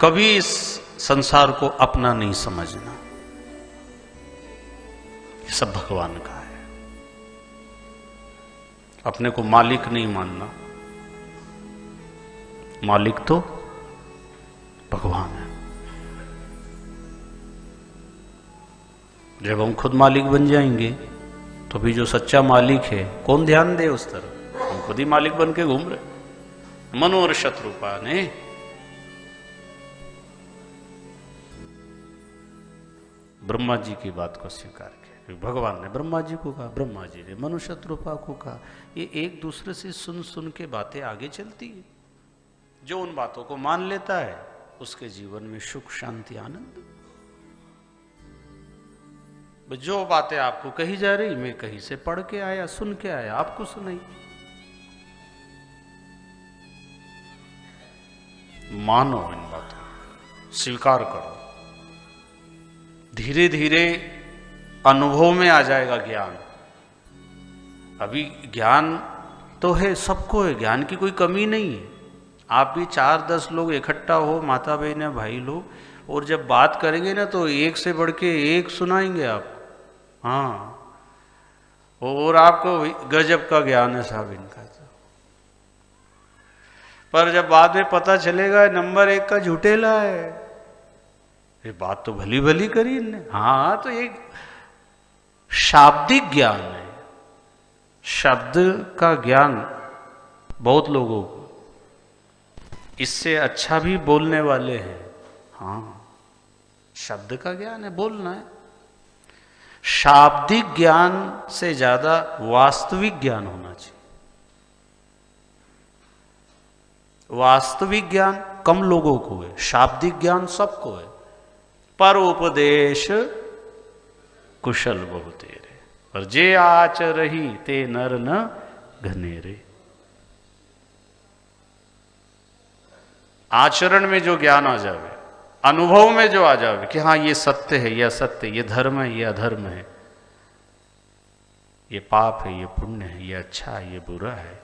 कभी इस संसार को अपना नहीं समझना, ये सब भगवान का है। अपने को मालिक नहीं मानना, मालिक तो भगवान है। जब हम खुद मालिक बन जाएंगे तो भी जो सच्चा मालिक है कौन ध्यान दे उस तरफ? हम खुद ही मालिक बन के घूम रहे। मनोर शत्रुपा ने ब्रह्मा जी की बात को स्वीकार किया। भगवान ने ब्रह्मा जी को कहा, ब्रह्मा जी ने मनु शत्रुपा को कहा। ये एक दूसरे से सुन सुन के बातें आगे चलती है। जो उन बातों को मान लेता है उसके जीवन में सुख शांति आनंद। जो बातें आपको कही जा रही मैं कहीं से पढ़ के आया, सुन के आया, आपको सुनाई। मानो इन बातों को, स्वीकार करो। धीरे धीरे अनुभव में आ जाएगा ज्ञान। अभी ज्ञान तो है, सबको है, ज्ञान की कोई कमी नहीं है। आप भी 4-10 लोग इकट्ठा हो, माता बहन भाई लोग, और जब बात करेंगे ना तो एक से बढ़ के एक सुनाएंगे आप। हाँ, और आपको गजब का ज्ञान है साहब इनका तो। पर जब बाद में पता चलेगा नंबर 1 का झूठेला है। ये बात तो भली भली करी इनने। हाँ, तो एक शाब्दिक ज्ञान है, शब्द का ज्ञान बहुत लोगों को। इससे अच्छा भी बोलने वाले हैं। हाँ, शब्द का ज्ञान है, बोलना है। शाब्दिक ज्ञान से ज्यादा वास्तविक ज्ञान होना चाहिए। वास्तविक ज्ञान कम लोगों को है, शाब्दिक ज्ञान सबको है। पर उपदेश कुशल बहुतेरे, पर जे आचरही ते नर न घनेरे। आचरण में जो ज्ञान आ जावे, अनुभव में जो आ जावे कि हाँ ये सत्य है, ये असत्य, ये धर्म है, ये अधर्म है, ये पाप है, ये पुण्य है, ये अच्छा है, ये बुरा है,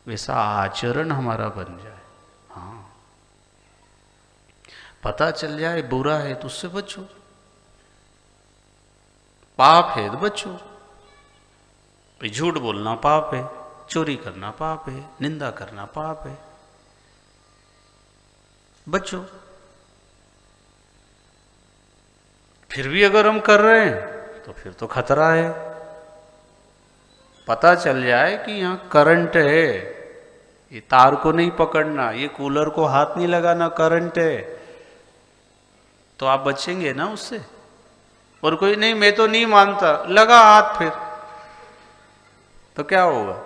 वैसा आचरण हमारा बन जाए। हाँ, पता चल जाए बुरा है तो उससे बचो, पाप है तो बचो। झूठ बोलना पाप है, चोरी करना पाप है, निंदा करना पाप है, बचो। फिर भी अगर हम कर रहे हैं तो फिर तो खतरा है। पता चल जाए कि यहां करंट है, ये तार को नहीं पकड़ना, ये कूलर को हाथ नहीं लगाना, करंट है, तो आप बचेंगे ना उससे। और कोई नहीं मैं तो नहीं मानता, लगा हाथ, फिर तो क्या होगा?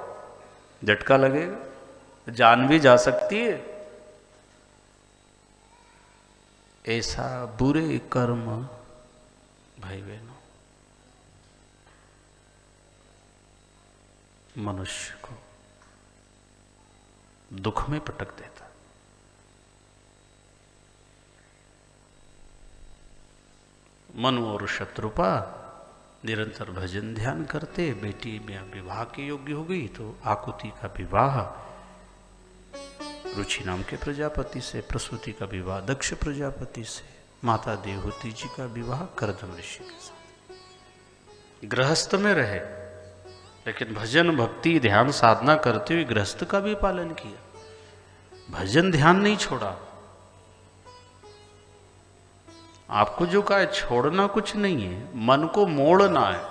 झटका लगेगा, जान भी जा सकती है। ऐसा बुरे कर्म भाई बहनों मनुष्य को दुख में पटक देता। मनु और शत्रुपा निरंतर भजन ध्यान करते। बेटी में विवाह के योग्य हो गई तो आकुति का विवाह रुचि नाम के प्रजापति से, प्रसूति का विवाह दक्ष प्रजापति से, माता देवहूति जी का विवाह करदम ऋषि के साथ। गृहस्थ में रहे लेकिन भजन भक्ति ध्यान साधना करते हुए गृहस्थ का भी पालन किया, भजन ध्यान नहीं छोड़ा। आपको जो कहा है छोड़ना कुछ नहीं है, मन को मोड़ना है।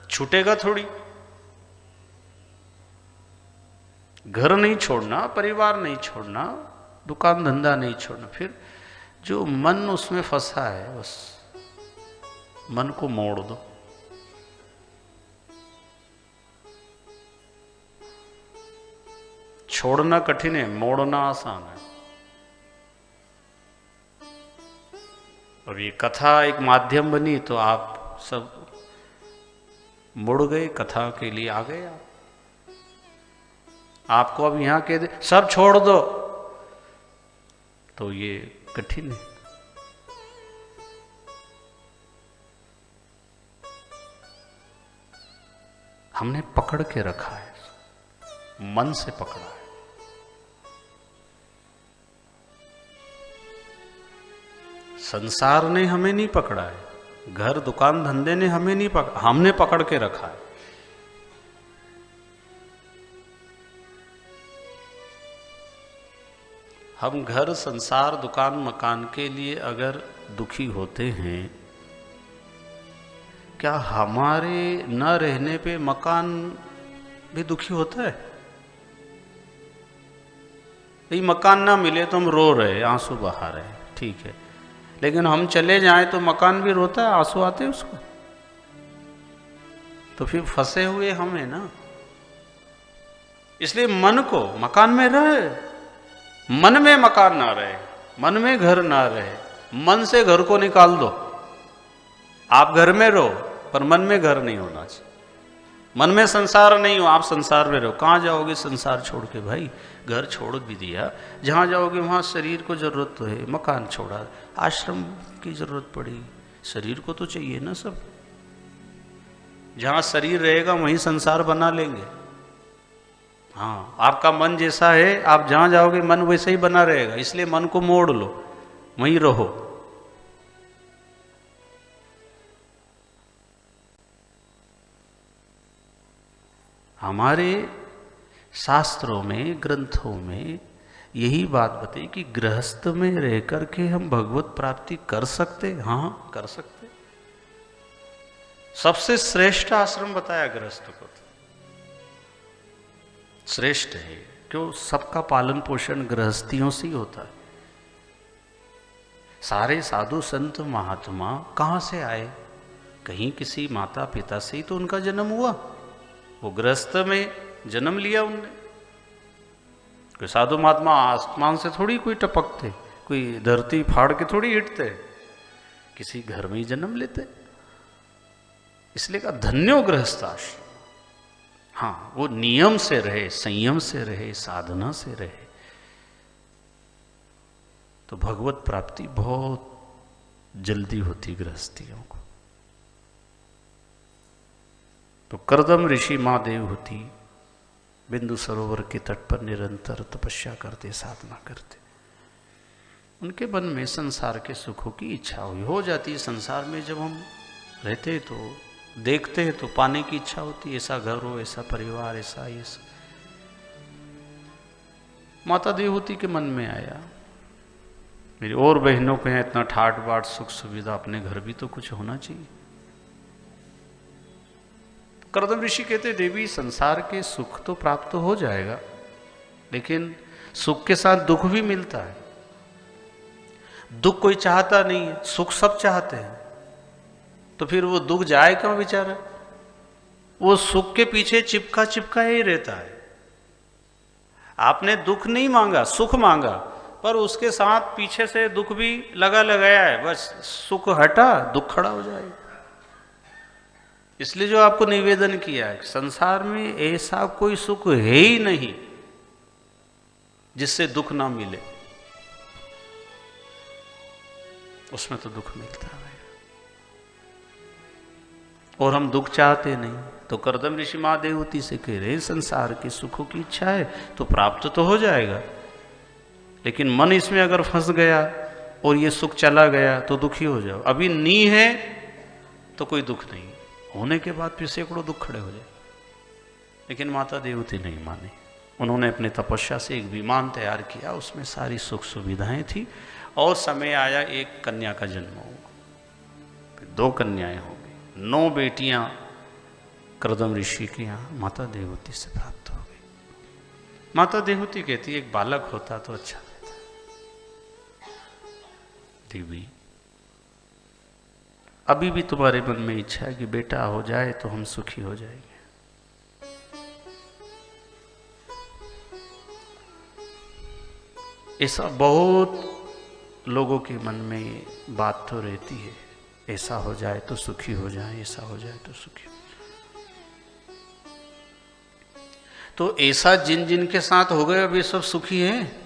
छूटेगा थोड़ी। घर नहीं छोड़ना, परिवार नहीं छोड़ना, दुकान धंधा नहीं छोड़ना, फिर जो मन उसमें फंसा है बस मन को मोड़ दो। छोड़ना कठिन है, मोड़ना आसान है। अब ये कथा एक माध्यम बनी तो आप सब मुड़ गए, कथा के लिए आ गए। आपको अब यहां कह दे सब छोड़ दो तो ये कठिन है। हमने पकड़ के रखा है, मन से पकड़ा है। संसार ने हमें नहीं पकड़ा है, घर दुकान धंधे ने हमें नहीं पकड़ा, हमने पकड़ के रखा है। हम घर संसार दुकान मकान के लिए अगर दुखी होते हैं, क्या हमारे न रहने पे मकान भी दुखी होता है? ये मकान ना मिले तो हम रो रहे, आंसू बहा रहे, ठीक है, लेकिन हम चले जाएं तो मकान भी रोता है, आंसू आते हैं उसको। तो फिर फंसे हुए हम हैं ना। इसलिए मन को मकान में रहे, मन में मकान ना रहे, मन में घर ना रहे, मन से घर को निकाल दो। आप घर में रहो पर मन में घर नहीं होना चाहिए। मन में संसार नहीं हो, आप संसार में रहो। कहाँ जाओगे संसार छोड़ के भाई? घर छोड़ भी दिया, जहाँ जाओगे वहाँ शरीर को जरूरत तो है, मकान छोड़ा, आश्रम की जरूरत पड़ी, शरीर को तो चाहिए ना सब। जहाँ शरीर रहेगा वहीं संसार बना लेंगे। हाँ, आपका मन जैसा है, आप जहाँ जाओगे मन वैसे ही बना रहेगा, इसलिए मन को मोड़ लो, वहीं रहो। हमारे शास्त्रों में, ग्रंथों में यही बात बताई कि गृहस्थ में रह करके हम भगवत प्राप्ति कर सकते। हाँ, कर सकते। सबसे श्रेष्ठ आश्रम बताया गृहस्थ को, श्रेष्ठ है क्यों? सबका पालन पोषण गृहस्थियों से ही होता है। सारे साधु संत महात्मा कहाँ से आए? कहीं किसी माता पिता से ही तो उनका जन्म हुआ, वो गृहस्थ में जन्म लिया उनने। कोई साधु महात्मा आसमान से थोड़ी कोई टपकते, कोई धरती फाड़ के थोड़ी हिटते, किसी घर में ही जन्म लेते। इसलिए कहा धन्यो गृहस्थाश्रम। हाँ, वो नियम से रहे, संयम से रहे, साधना से रहे, तो भगवत प्राप्ति बहुत जल्दी होती गृहस्थियों को। तो कर्दम ऋषि महादेव होती, बिंदु सरोवर के तट पर निरंतर तपस्या करते, साधना करते। उनके मन में संसार के सुखों की इच्छा हो जाती। संसार में जब हम रहते तो देखते हैं तो पाने की इच्छा होती, ऐसा घर हो, ऐसा परिवार, ऐसा ये सब। माता देवहूति के मन में आया, मेरी और बहनों के हैं इतना ठाट बाट सुख सुविधा, अपने घर भी तो कुछ होना चाहिए। कर्दम ऋषि कहते देवी संसार के सुख तो प्राप्त हो जाएगा, लेकिन सुख के साथ दुख भी मिलता है। दुख कोई चाहता नहीं है, सुख सब चाहते हैं, तो फिर वो दुख जाए क्यों बेचारा? वो सुख के पीछे चिपका चिपका ही रहता है। आपने दुख नहीं मांगा, सुख मांगा, पर उसके साथ पीछे से दुख भी लगाया है, बस सुख हटा दुख खड़ा हो जाएगा। इसलिए जो आपको निवेदन किया है, संसार में ऐसा कोई सुख है ही नहीं जिससे दुख ना मिले, उसमें तो दुख मिलता है और हम दुख चाहते नहीं। तो कर्दम ऋषि महादेवहूति से कह रहे संसार के सुखों की इच्छा है तो प्राप्त तो हो जाएगा, लेकिन मन इसमें अगर फंस गया और ये सुख चला गया तो दुखी हो जाओ। अभी नी है तो कोई दुख नहीं, होने के बाद फिर सैकड़ों दुख खड़े हो जाए। लेकिन माता देवहूति नहीं मानी, उन्होंने अपने तपस्या से एक विमान तैयार किया, उसमें सारी सुख सुविधाएं थी, और समय आया एक कन्या का जन्म होगा, फिर 2 कन्याएं होंगी, 9 बेटियां कर्दम ऋषि के यहाँ माता देवहूति से प्राप्त हो गई। माता देवहूति कहती एक बालक होता तो अच्छा रहता। देवी अभी भी तुम्हारे मन में इच्छा है कि बेटा हो जाए तो हम सुखी हो जाएंगे। ऐसा बहुत लोगों के मन में बात तो रहती है, ऐसा हो जाए तो सुखी हो जाए, ऐसा हो जाए तो सुखी हो जाए। तो ऐसा जिन जिन के साथ हो गए अभी सब सुखी हैं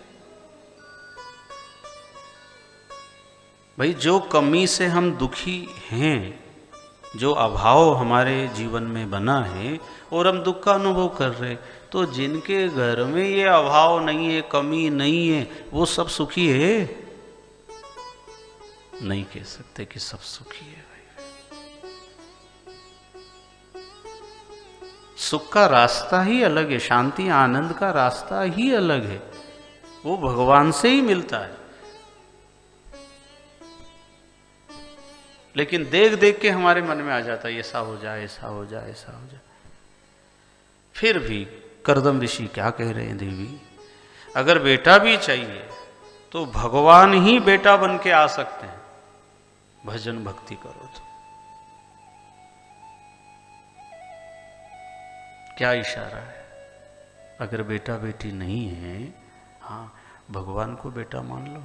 भाई। जो कमी से हम दुखी हैं, जो अभाव हमारे जीवन में बना है और हम दुख का अनुभव कर रहे, तो जिनके घर में ये अभाव नहीं है, कमी नहीं है, वो सब सुखी है। नहीं कह सकते कि सब सुखी है भाई। सुख का रास्ता ही अलग है, शांति आनंद का रास्ता ही अलग है, वो भगवान से ही मिलता है। लेकिन देख देख के हमारे मन में आ जाता है ऐसा हो जाए, ऐसा हो जाए, ऐसा हो जाए। फिर भी कर्दम ऋषि क्या कह रहे हैं, देवी अगर बेटा भी चाहिए तो भगवान ही बेटा बन के आ सकते हैं, भजन भक्ति करो तो। क्या इशारा है? अगर बेटा बेटी नहीं है, हाँ भगवान को बेटा मान लो।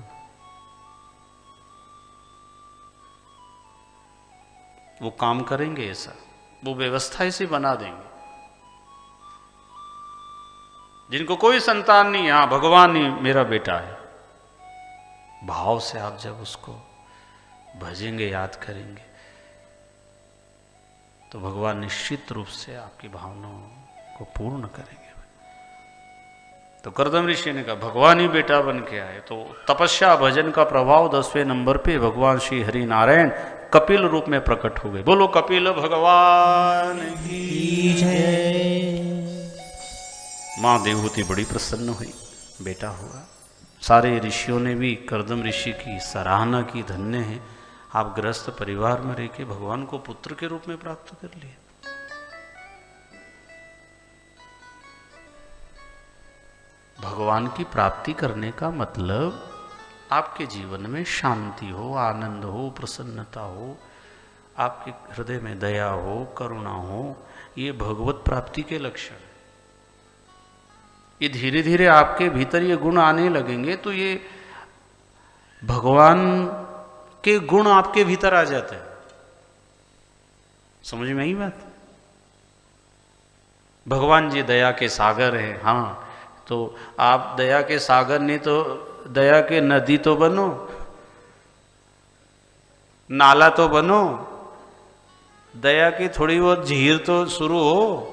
वो काम करेंगे ऐसा, वो व्यवस्था ऐसी बना देंगे। जिनको कोई संतान नहीं, हाँ भगवान ही मेरा बेटा है, भाव से आप जब उसको भजेंगे, याद करेंगे, तो भगवान निश्चित रूप से आपकी भावनाओं को पूर्ण करेंगे। तो कर्दम ऋषि ने कहा भगवान ही बेटा बन के आए। तो तपस्या भजन का प्रभाव 10वें नंबर पे भगवान श्री हरि नारायण कपिल रूप में प्रकट हो गए। बोलो कपिल भगवान की जय। मां देवहूति बड़ी प्रसन्न हुई, बेटा हुआ। सारे ऋषियों ने भी कर्दम ऋषि की सराहना की, धन्य है आप गृहस्थ परिवार में रह के भगवान को पुत्र के रूप में प्राप्त कर लिए। भगवान की प्राप्ति करने का मतलब आपके जीवन में शांति हो, आनंद हो, प्रसन्नता हो, आपके हृदय में दया हो, करुणा हो, ये भगवत प्राप्ति के लक्षण। ये धीरे धीरे आपके भीतर ये गुण आने लगेंगे तो ये भगवान के गुण आपके भीतर आ जाते हैं। समझ में आई बात? भगवान जी दया के सागर हैं, हाँ तो आप दया के सागर नहीं तो दया के नदी तो बनो, नाला तो बनो, दया की थोड़ी बहुत झील तो शुरू हो।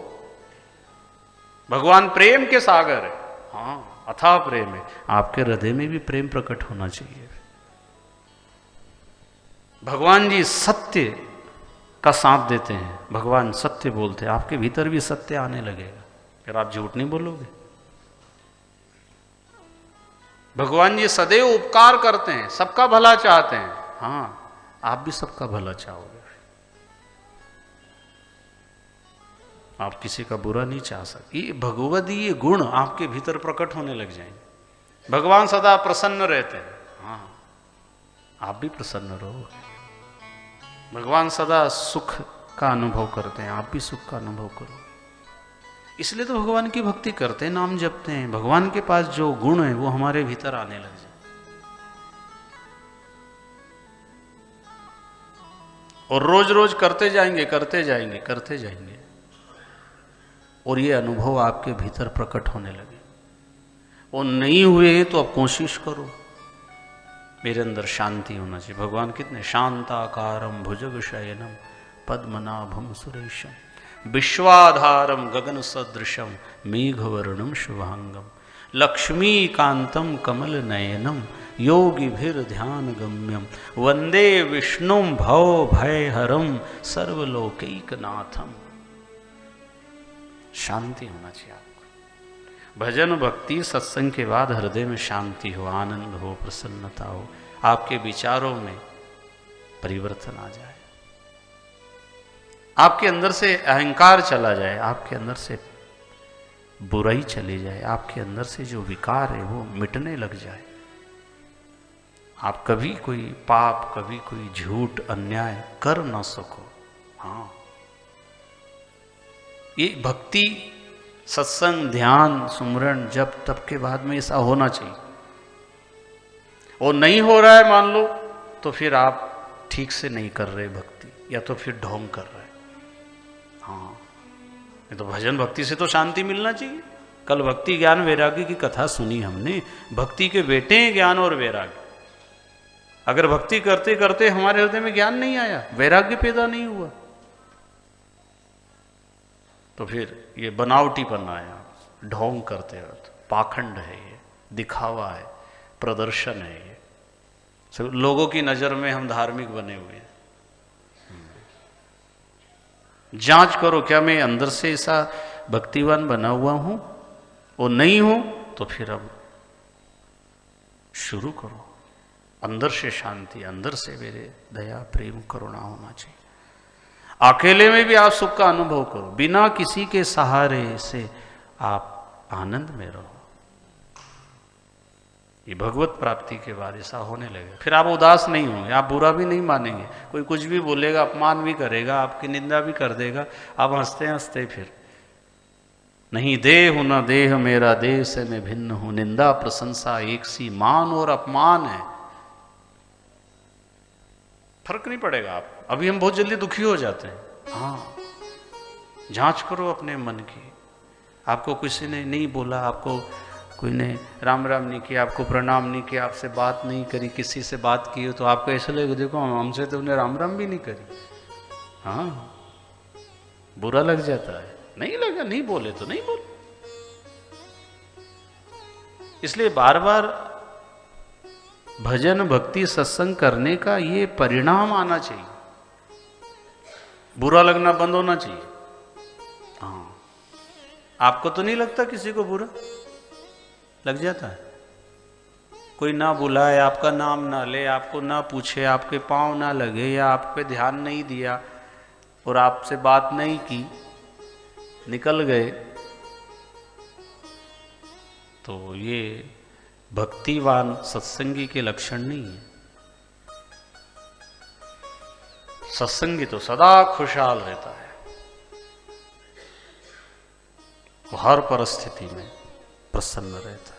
भगवान प्रेम के सागर है, हाँ अथाह प्रेम है। आपके हृदय में भी प्रेम प्रकट होना चाहिए। भगवान जी सत्य का साथ देते हैं, भगवान सत्य बोलते हैं, आपके भीतर भी सत्य आने लगेगा, फिर आप झूठ नहीं बोलोगे। भगवान जी सदैव उपकार करते हैं, सबका भला चाहते हैं, हाँ आप भी सबका भला चाहोगे, आप किसी का बुरा नहीं चाह सकते। ये भगवदीय गुण आपके भीतर प्रकट होने लग जाएंगे। भगवान सदा प्रसन्न रहते हैं, हाँ आप भी प्रसन्न रहो। भगवान सदा सुख का अनुभव करते हैं, आप भी सुख का अनुभव करो। इसलिए तो भगवान की भक्ति करते हैं, नाम जपते हैं। भगवान के पास जो गुण है वो हमारे भीतर आने लग जाए। और रोज रोज करते जाएंगे, करते जाएंगे, करते जाएंगे, और ये अनुभव आपके भीतर प्रकट होने लगे। वो नहीं हुए हैं तो अब कोशिश करो, मेरे अंदर शांति होना चाहिए। भगवान कितने शांताकारम भुजग शयनम पद्मनाभम सुरेशम विश्वाधारम गगन सदृशम मेघवर्णम शुभांगम लक्ष्मीकांतम कमल नयनम योगिभिर ध्यान गम्यम वंदे विष्णुम भव भयहरम सर्वलोकैकनाथम। शांति होना चाहिए आपको। भजन भक्ति सत्संग के बाद हृदय में शांति हो, आनंद हो, प्रसन्नता हो, आपके विचारों में परिवर्तन आ जाए, आपके अंदर से अहंकार चला जाए, आपके अंदर से बुराई चली जाए, आपके अंदर से जो विकार है वो मिटने लग जाए। आप कभी कोई पाप, कभी कोई झूठ अन्याय कर ना सको। हाँ ये भक्ति सत्संग ध्यान सुमरण जप तप के बाद में ऐसा होना चाहिए। और नहीं हो रहा है मान लो तो फिर आप ठीक से नहीं कर रहे भक्ति, या तो फिर ढोंग कर रहे। हाँ ये तो भजन भक्ति से तो शांति मिलना चाहिए। कल भक्ति ज्ञान वैराग्य की कथा सुनी हमने, भक्ति के बेटे हैं ज्ञान और वैराग्य। अगर भक्ति करते करते हमारे हृदय में ज्ञान नहीं आया, वैराग्य पैदा नहीं हुआ, तो फिर ये बनावटीपन आया, ढोंग करते हो, पाखंड है, ये दिखावा है, प्रदर्शन है, लोगों की नजर में हम धार्मिक बने हुए हैं। जांच करो, क्या मैं अंदर से ऐसा भक्तिवान बना हुआ हूं? वो नहीं हूं तो फिर अब शुरू करो। अंदर से शांति, अंदर से मेरे दया प्रेम करुणा होना चाहिए। अकेले में भी आप सुख का अनुभव करो, बिना किसी के सहारे से आप आनंद में रहो। ये भगवत प्राप्ति के बाद ऐसा होने लगेगा। फिर आप उदास नहीं होंगे, आप बुरा भी नहीं मानेंगे। कोई कुछ भी बोलेगा, अपमान भी करेगा, आपकी निंदा भी कर देगा, आप हंसते हंसते फिर नहीं देह न देह मेरा, देह से मैं भिन्न हूं, निंदा प्रशंसा एक सी, मान और अपमान है, फर्क नहीं पड़ेगा। आप अभी हम बहुत जल्दी दुखी हो जाते हैं। हाँ, जांच करो अपने मन की। आपको किसी ने नहीं बोला, आपको कोई ने राम राम नहीं किया, आपको प्रणाम नहीं किया, आपसे बात नहीं करी, किसी से बात की हो तो आपको ऐसा लगेगा देखो हमसे तो उन्हें राम राम भी नहीं करी। हाँ, बुरा लग जाता है। नहीं लगा, नहीं बोले तो नहीं बोले। इसलिए बार बार भजन भक्ति सत्संग करने का ये परिणाम आना चाहिए, बुरा लगना बंद होना चाहिए। हाँ, आपको तो नहीं लगता किसी को बुरा लग जाता है? कोई ना बुलाए, आपका नाम ना ले, आपको ना पूछे, आपके पांव ना लगे, या आप पे ध्यान नहीं दिया और आपसे बात नहीं की, निकल गए, तो ये भक्तिवान सत्संगी के लक्षण नहीं है। सत्संगी तो सदा खुशहाल रहता है, वो हर परिस्थिति में प्रसन्न रहता है।